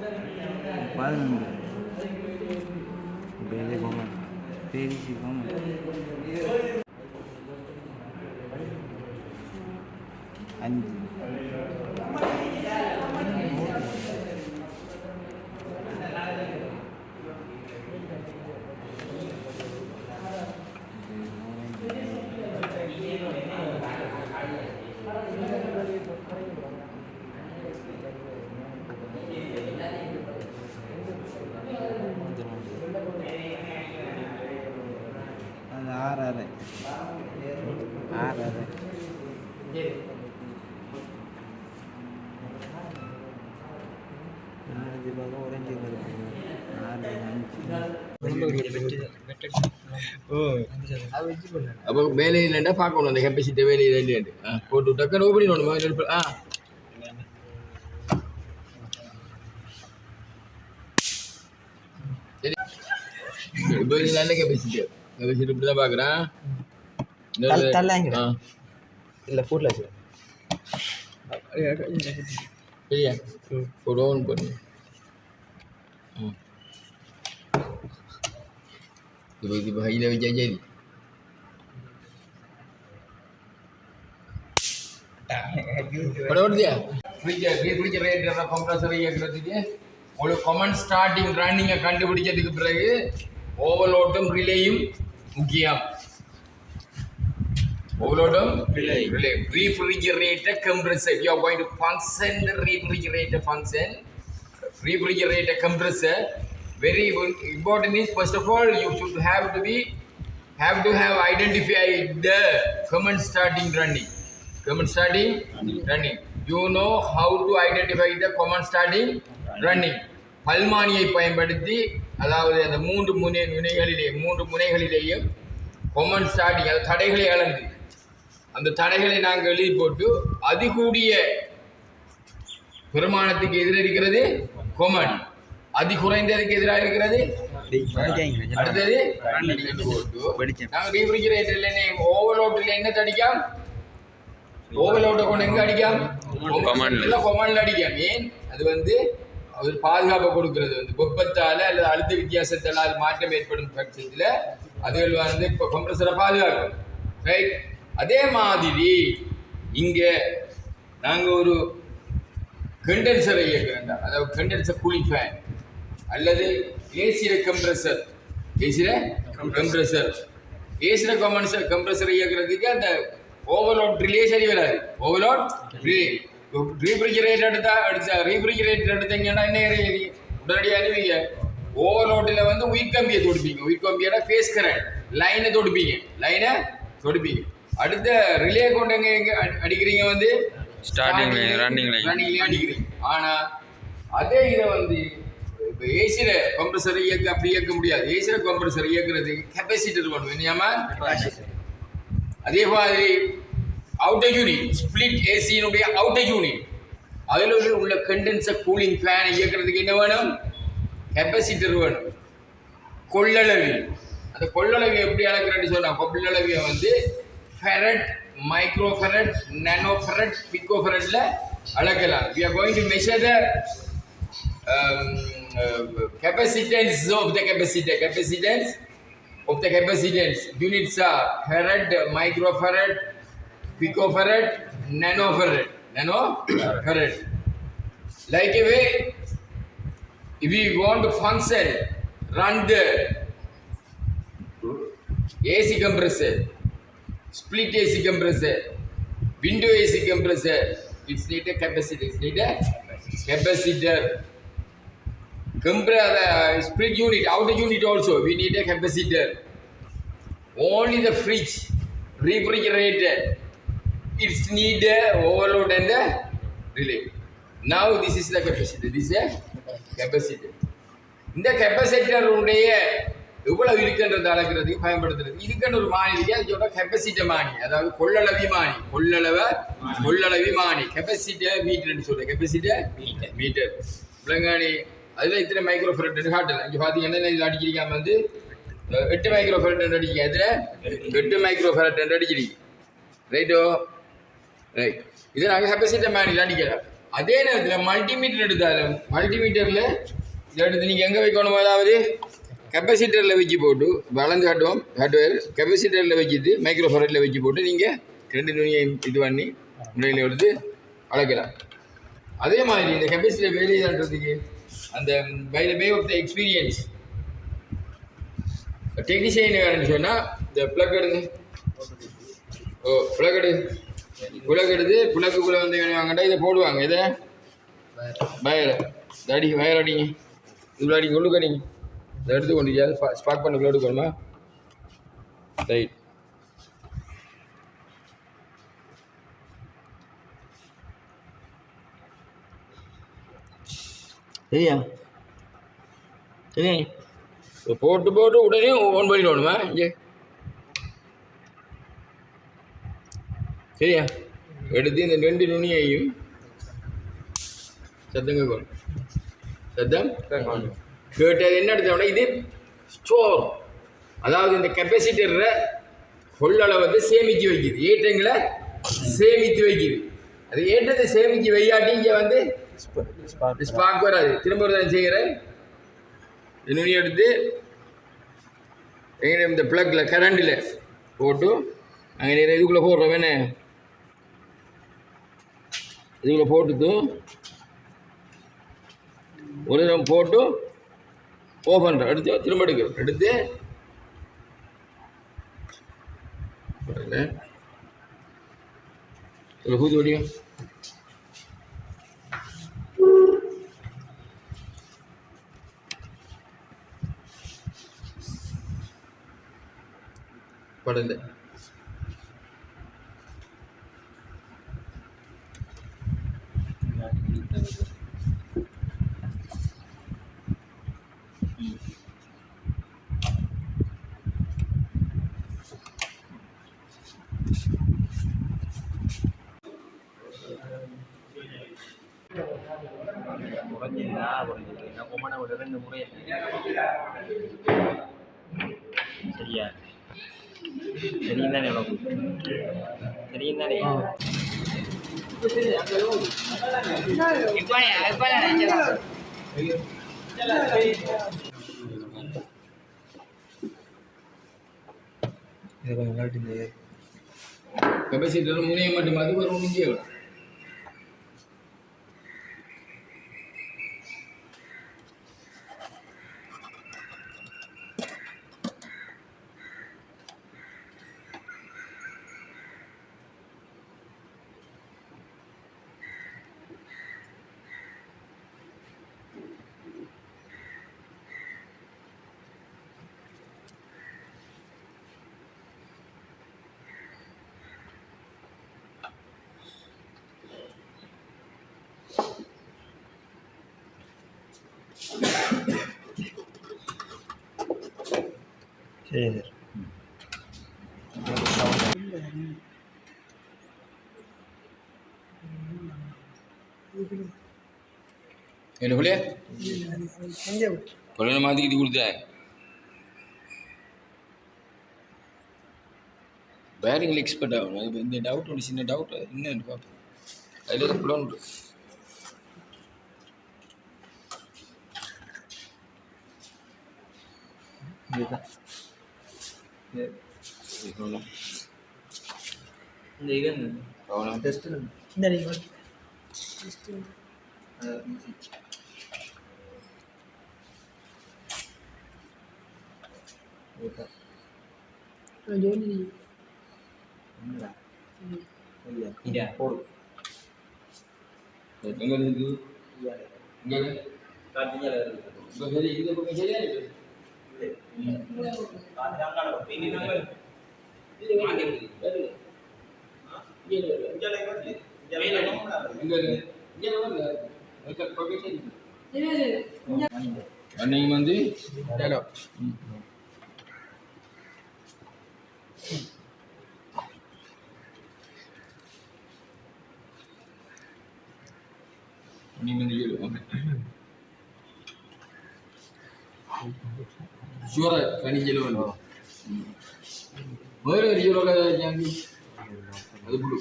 11 Bele Common PVC Common 5 அது 6 அப்போ வேலை இல்லைன்னா பார்க்கணும் அந்த கெப்பாசிட்டி வேலை இல்லைன்னு போட்டு டக்குன்னு ஓப்பன் பண்ணணும். சரி இப்போ நல்ல கெப்பாசிட்டி இப்படி தான் பார்க்குறேன். இல்லை ஃபுட்டில் வச்சு சரியா ஒரு ஓன் பண்ணு. இப்போ ஹையில் வச்சா சரி ஓடுதியா ரீஃப்ரிஜரேட்டர் கம்ப்ரஸர் இயக்கிறதுக்கு ஒரு கமெண்ட் ஸ்டார்டிங் ரன்னிங்கை கண்டுபிடிக்கிறதுக்கு பிறகு ஓவர்லோடும் ரிலேயும் முக்கியம். ஓவர்லோடும் relay refrigerator compressor. You are going to function the refrigerator function. Refrigerator compressor very important is first of all you should have to have identified the command starting running. You know how to identify the command starting running. பல்மானியை பயன்படுத்தி அதாவது அந்த மூன்று முனைகளிலேயும் command starting அது தடைகளை அளந்து அந்த தடைகளை நாங்கள் எழுதி போட்டு அதிகூடிய பெருமானத்துக்கு எதிராக இருக்கிறது கொமண்ட், அதி குறைந்ததுக்கு எதிராக இருக்கிறது அடுத்தது நாங்கள் ரீஃப்ரிஜரேட்டர்ல ஓவர்லோட்ல என்ன அடிக்காம ஓவர்லோட்டை கொண்டு எங்க அடிக்காம கொமண்ட்ல அடிக்காம. ஏன் அது ஒரு பாதுகாப்பை கொடுக்கிறது. வெப்பத்தால அல்லது அழுத்த வித்தியாசத்தால் அது மாற்றம் ஏற்படும் பட்சத்தில் அதுகள் இப்போ கம்ப்ரஸரை பாதுகாக்கும். ரைட். அதே மாதிரி இங்கே நாங்கள் ஒரு கண்டென்சரை இயக்குறோம், அதாவது கண்டென்சர் கூலிங் ஃபேன் அல்லது ஏசிர கம்ப்ரஸர் கம்ப்ரஸரை இயக்குறதுக்கு அந்த ஓவர்லோட் ரிலே சரி வராது. ஓவர்லோட் ரிலே ரீஃப்ரிஜரேட்டர் எடுத்தீங்கன்னா என்ன உடனடியாக அறிவிங்க ஓவர்லோட்டில் உயிர் கம்பியை தொடுப்பீங்க. உயிர் கம்பியோட ஃபேஸ் கரண்ட் லைனை தொடுப்பீங்க. அடுத்த ரிலே கொண்டு எங்க அடிக்கிறீங்க ரன்னிங்லேயும் அடிக்கிறீங்க. ஆனால் அதே இதை இப்போ ஏசியில் கம்ப்ரஸரை அப்படி இயக்க முடியாது. ஏசியில் கம்ப்ரஸரை இயக்குறதுக்கு கெப்பாசிட்டர் பண்ணுவேன். அதே மாதிரி அவுட்டர் யூனிட் ஸ்பிளிட் ஏசியினுடைய அவுட்டர் யூனிட் அதில் உள்ள கண்டென்சர் கூலிங் ஃபேன் இயக்கிறதுக்கு என்ன வேணும்? கெப்பாசிட்டர் வேணும். கொள்ளளவு, அந்த கொள்ளளவை எப்படி அளக்குறேன்னு சொன்னால் கொள்ளளவியை ஃபெரட், மைக்ரோ ஃபெரட், நானோ ஃபெரட், பிகோ ஃபெரட்ல அளக்கலாம். We are going to measure the capacitance of the capacitance. Units are farad, microfarad, picofarad, nanofarad. Like a way, if we want to run the AC compressor, split AC compressor, window AC compressor, it's need a capacitor. Split unit, outer unit also, we need a capacitor. Only the fridge, refrigerator, it's need a overload and the relay. Now this is the capacitor. This is a capacitor. இந்த கெப்பாசிட்டருடைய எவ்வளவு இருக்குன்றது அளக்கிறதுக்கு பயன்படுத்துறது இதுக்குன்னு ஒரு மானி இருக்கு. அது சொல்ற capacity மானி, அதாவது கொள்ளளவி மானி கெப்பாசிட்டர் மீட்டர்னு சொல்ற கெப்பாசிட்டர் மீட்டர் விலங்காணி. அதில் இத்தனை மைக்ரோ ஃபெரட் காட்டல. இங்கே பார்த்தீங்கன்னா இதில் அடிக்கிறீங்க 8 மைக்ரோ ஃபெரட் அடிக்கிறீங்க. அதில் 8 மைக்ரோ ஃபெரட் அடிக்கிறீங்க. ரைட்டோ ரைட். இதை நாங்கள் கெப்பாசிட்டர் மேனில் அடிக்கிறோம். அதே நேரத்தில் மல்டிமீட்டர் எடுத்தாலும் மல்டிமீட்டரில் இதை எடுத்து நீங்கள் எங்கே வைக்கணும், அதாவது கெப்பாசிட்டரில் வச்சு போட்டு வளர்ந்து காட்டுவோம் ஹார்ட்வேர் கெப்பாசிட்டரில் வச்சுட்டு மைக்ரோஃபோனில் வச்சு போட்டு நீங்கள் 2 நுனியையும் இது பண்ணி முறையில் எடுத்து வளர்க்கலாம். அதே மாதிரி இந்த கெப்பாசிட்டர் வேலையை தாண்டதுக்கு அந்த by the way of the experience technician வேணும்னு சொன்னால் இந்த ப்ளக் எடுங்க. ப்ளக் எடுத்து ப்ளக்குள்ளே வந்து வாங்கண்டா இதை போடுவாங்க. இதை வயர் அடிங்க, இவ்வளோ அடிங்க, உள்ளுக்கு அடிங்க. இதை எடுத்து கொண்டு ஸ்பார்க் பண்ண எடுக்கணுமா? ரைட். சரியா சரி, போட்டு உடனே ஓன் பண்ணிடணுமா? இங்கே சரியா எடுத்து இந்த 2 நுனியையும் சத்தம் கேட்டது என்ன எடுத்தோம்னா இது ஸ்டோர், அதாவது இந்த கெப்பாசிட்டரை கொள்ளளவை வந்து சேமித்து வைக்குது, ஏற்றங்களை சேமித்து வைக்குது. அது ஏற்றத்தை சேமித்து வையாட்டி இங்கே வந்து ஸ்பார்க் வராது. திரும்ப ஒரு செய்கிறேன், நுனி எடுத்து இந்த ப்ளக்கில் கரண்டில் போட்டு அங்கே இதுக்குள்ளே போடுறோம். என்ன இதுக்குள்ளே போட்டுட்டு ஒரு தரம் போட்டு ஓ பண்ணுறோம். எடுத்து திரும்ப எடுத்து ஊதி வடியும். படல சரியா தெரியும் தானே தெரியும் தானே கெப்பாசிட்டர் முனையை மட்டும் அது ஒரு முடிஞ்சே வரும். சரி சார். என்ன புள்ளிய பொண்ணு மாற்றிக்கிட்டு கொடுத்தேன். பேரிங்கில் எக்ஸ்பர்ட் ஆகணும். அது இந்த டவுட் ஒன்று சின்ன டவுட் என்னன்னு பார்ப்போம். அதில் தான் புலன் இந்த இது அவனை டெஸ்ட் போடு எங்கே இருக்குது இங்கே காட்டிங்க சரி இது பக்கம் சரியா இருக்கு. அன்னைக்கு வந்து juara kani jelo no baru juara jangan ada bulu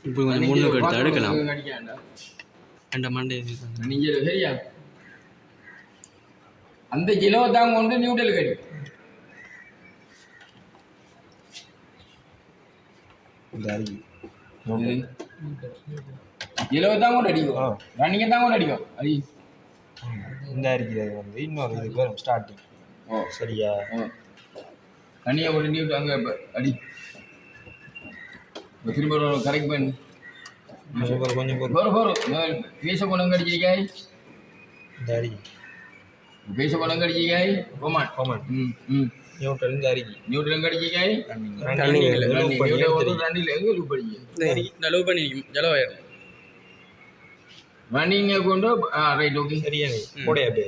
இப்போ கொஞ்சம் முன்னுக்கு எடுத்து எடுக்கலாம் அடிக்காண்டா ரெண்டு மண்டை நீங்கள் சரியா அந்த கிலோ தான் கொண்டு நியூட்ரல் கடி இந்த அரி கிலோ தான் கொண்டு அடிக்கும் ரன்னிங்கை தான் கொண்டு அடிக்கும் அடி இந்த அரிக்கிறது வந்து இன்னொரு இதுக்கு வரும் ஸ்டார்டிங் ஓ சரியா தண்ணியை கொண்டு நியூட்ரல் அங்கே அடி திரும்ப கரெக்ட் பண்ணி கொஞ்சம் பேச கொண்டு அடிச்சிருக்காய் இந்த அரி பேச கொண்டு அடிச்சிருக்காய் கொமான் காமன் நியூட்ரல் இந்த அரிக்கு நியூட்ரல் அடிச்சிருக்காய் ரன்னில் எங்கே லூப் அடிக்க லவ் பண்ணிருக்கும் ஜலவாயிரும் ரன்னிங்கை கொண்டு ரைட் ஓகே சரியா போடையா பே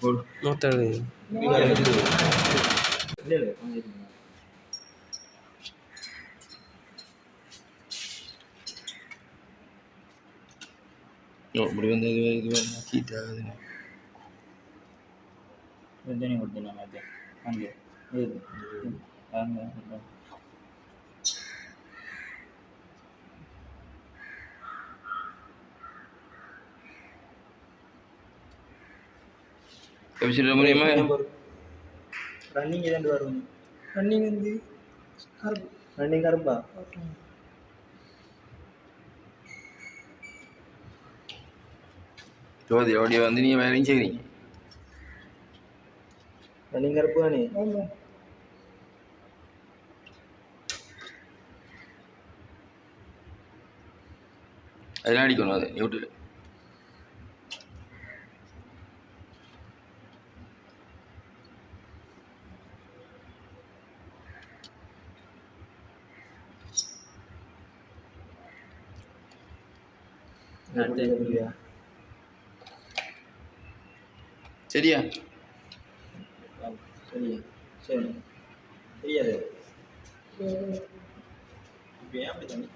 போடு நூற்று இப்படி வந்து இது ஹீட் ஆகுது தண்ணி கொடுத்தேன் அது அங்கே அங்கே கபிச்சிட முடியுமா ரன்னிங் இரண்டு வரும் ரன்னிங் வந்து ரன்னிங் கருப்பா ஜோதி அப்படியே வந்து நீங்கள் வேலையும் செய்கிறீங்க ரன்னிங் கருப்பு தானே அதெல்லாம் அடிக்கணும் அது நியூட்ரல் சரியா சரியா சரி தெரியாது இப்போ ஏன் அப்படி தண்ணி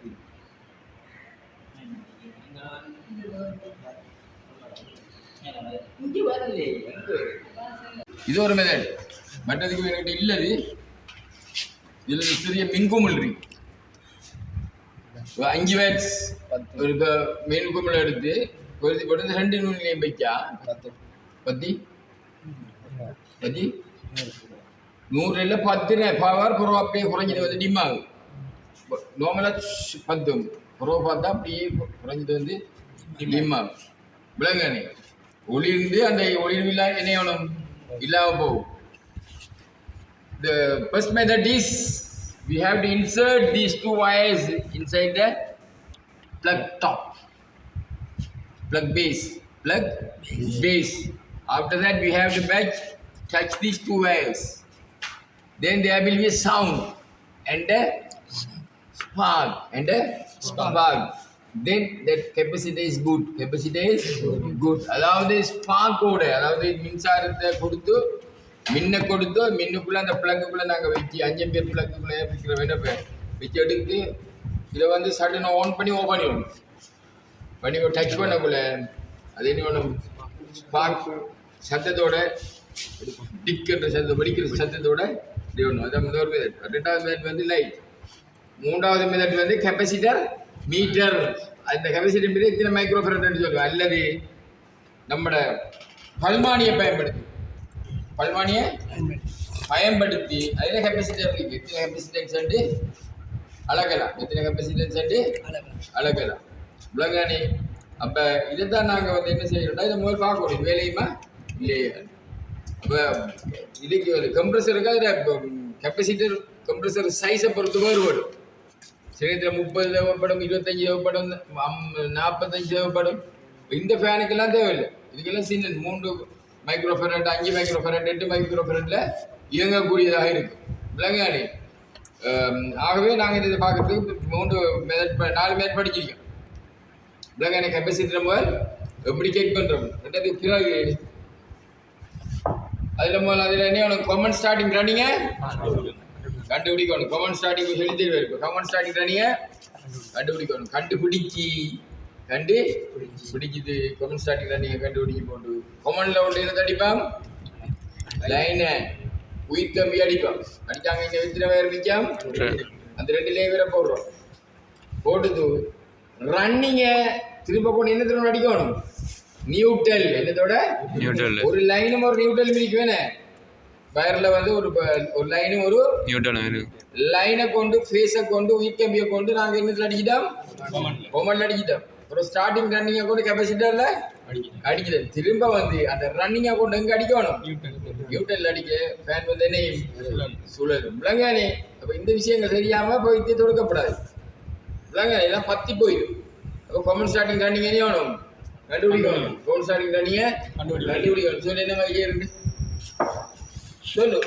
இது ஒரு மெத்தட் மற்றதுக்கு என்கிட்ட இல்லது இதில் சிறிய மின்குமிழ் இருக்கு 5 வேட்ஸ் ஒரு மின்குமிழ் எடுத்து பொருத்தி போட்டு 2 நூலையும் வைக்கா பத்தி 100 10 பவர் புறம் அப்படியே குறைஞ்சது வந்து டிம் ஆகும் நார்மலாக 10 புறம் பார்த்தா அப்படியே குறைஞ்சது வந்து டிம் ஆகும் விளங்கானே ஒளிர்ந்து அந்த ஒளிர்வில்லா என்ன இல்லாமல் போகும். The first method is we have to insert these 2 wires inside the plug top, plug base. After that we have to touch these 2 wires. Then there will be a sound and a spark. Then that capacity is good. அதாவது ஸ்பார்க்கோட அதாவது மின்சாரத்தை கொடுத்து மின்னை கொடுத்து மின்னுக்குள்ளே அந்த பிளக்குக்குள்ளே நாங்கள் வச்சு 5 பேர் பிளக்குக்குள்ளே வைக்கிற வேண்டாம் வச்சு எடுத்து இதை வந்து சடனை ஆன் பண்ணி விடணும் பண்ணி டச் பண்ணக்குள்ள அது என்ன வேணும் ஸ்பார்க் சத்தத்தோட டிக்கிற சத்தம் வெடிக்கிற சத்தத்தோட இது ஒன்று அதான் முதல் மெத்தட். 2வது மெத்தட் வந்து லைட். 3வது மெத்தட் வந்து கெப்பாசிட்டர் மீட்டர். அந்த கெப்பாசிட்டர் மீட்டர் இத்தனை மைக்ரோஃபரட்னு சொல்லுவோம். அல்லது நம்மட பல்மானியை பயன்படுத்தி அதில் கெப்பாசிட்டர் இருக்குது. எத்தனை கெப்பாசிட்டன்ஸ் வந்து அளக்கலாம் உலகானே. அப்போ இதை தான் நாங்கள் வந்து என்ன செய்யணும்னா இதை முதல் பார்க்கணும் இது வேலையுமா இல்லையா. அப்போ இதுக்கு ஒரு கம்ப்ரெசருக்கு அதில் கெப்பாசிட்டர் கம்ப்ரெசர் சைஸை பொறுத்து வேறுபடும். சிலத்தில் 30 தேவைப்படும், 25 தேவைப்படும், 45 தேவைப்படும். இந்த ஃபேனுக்கெல்லாம் தேவையில்லை. இதுக்கெல்லாம் சின்ன 3 மைக்ரோஃபரட், 5 மைக்ரோஃபரட், 8 மைக்ரோஃபரட்டில் இயங்கக்கூடியதாக இருக்கும் விலங்கானே. ஆகவே நாங்கள் இதை பார்க்கறதுக்கு 4 மெத்தட் படிச்சிருக்கோம். விலங்கானே கெப்பாசிட்டர் முதல் எப்படி செக் பண்ணுறோம். 2வது பிறகு அதில் என்ன காமன் ஸ்டார்டிங் ரன்னிங்க கண்டுபிடிக்கணும். காமன் ஸ்டார்டிங் சொல்லி தெரியும். இப்போ காமன் ஸ்டார்டிங் ரன்னிங்க கண்டுபிடிக்கணும். பிடிக்குது காமன் ஸ்டார்டிங் ரன்னிங்க கண்டுபிடிக்க போட்டு காமனில் ஒன்று என்ன அடிப்பான் லைனை உயிர் கம்பி அடிப்பான். அடித்தாங்க இங்கே வித்திர வேறு நிற்காம அந்த 2 லேயரை போடுறோம். போட்டுட்டு ரன்னிங்க திரும்ப கொண்டு என்ன திரும்ப அடிக்கணும் நியூட்ரல் என்னத்தோட நியூட்ரல் ஒரு லைனும் ஒரு நியூட்ரல் மிதிக்கு வேணே வயரில் வந்து ஒரு லைனும் ஒரு நியூட்ரல் லைனை கொண்டு ஃபேஸை கொண்டு உயிர் கம்பியை கொண்டு நாங்கள் என்னத்தில் அடிக்கிட்டோம் பொம்மனில் அடிக்கிட்டோம் அப்புறம் ஸ்டார்டிங் ரன்னிங்கை கொண்டு கெப்பாசிட்டரில் அடிக்கிறேன் திரும்ப வந்து அந்த ரன்னிங்கை கொண்டு எங்கே அடிக்கணும் நியூட்ரல் அடிக்க ஃபேன் வந்து என்ன சுழலும் விளங்கானே அப்போ இந்த விஷயங்கள் தெரியாமல் போய் இது தொடுக்கப்படாது விளங்க எல்லாம் பற்றி போயிடும் அப்போ கொமன் ஸ்டார்டிங் ரன்னிங் என்ன வேணும் கண்டுபிடிக்கணும் கொமன் ஸ்டார்டிங் ரன்னிங்கை கண்டுபிடிக்கணும் சொல்லி என்ன மாதிரி இருக்கு சொல்லு